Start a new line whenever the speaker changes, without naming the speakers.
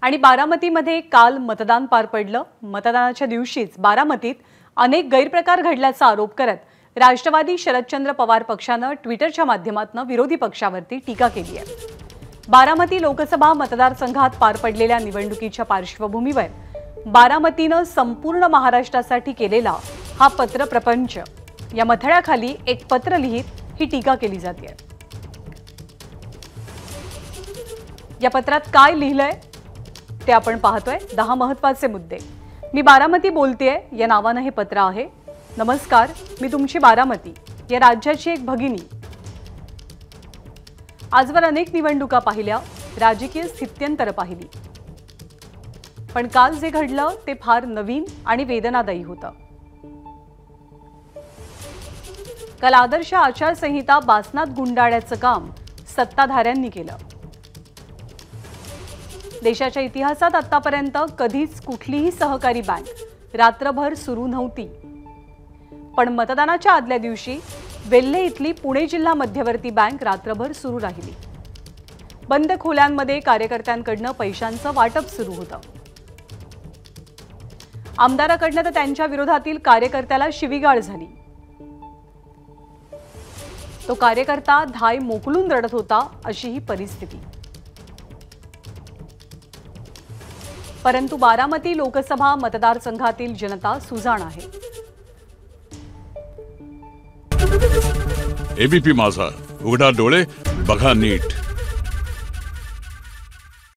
आणि बारामतीमध्ये काल मतदान पार पडलं। मतदानाच्या दिवशीच बारामतीत अनेक गैरप्रकार घडल्याचा आरोप करत राष्ट्रवादी शरदचंद्र पवार पक्षाने ट्विटरच्या माध्यमातून विरोधी पक्षावरती टीका केली आहे। बारामती लोकसभा मतदारसंघात पार पडलेल्या निवडणुकीच्या पार्श्वभूमीवर बारामतीने संपूर्ण महाराष्ट्रासाठी केलेला हा पत्र प्रपंच या मथळ्याखाली एक पत्र लिहित ही टीका केली जाते। या पत्रात काय लिहिलंय ते आपण पाहतोय। 10 महत्त्वाचे मुद्दे। मी बारामती बोलतेय या नावाने हे पत्र आहे। नमस्कार, मी तुमची बारामती, या राज्याची एक भगिनी। आजवर अनेक निवडणुका पाहिल्या, राजकीय स्थित्यंतर पाहिली, पण काल जे घडलं ते फार नवीन आणि वेदनादायी होतं। काल आदर्श आचारसंहिता बासनात गुंडाळण्याचं काम सत्ताधाऱ्यांनी केलं। देशाच्या इतिहासात आतापर्यंत कधीच कुठलीही सहकारी बँक रात्रभर सुरू नव्हती, पण मतदानाच्या आदल्या दिवशी वेल्हे इथली पुणे जिल्हा मध्यवर्ती बँक रात्रभर सुरू राहिली। बंद खोल्यांमध्ये कार्यकर्त्यांकडून पैशांचं वाटप सुरू होतं। आमदाराकडून तर त्यांच्या विरोधातील कार्यकर्त्याला शिवीगाळ झाली। तो कार्यकर्ता धाय मोकलून रडत होता, अशी ही परिस्थिती। परंतु बारामती लोकसभा मतदारसंघातील जनता सुजाण आहे।
एबीपी माझा, उघडा डोळे बघा नीट।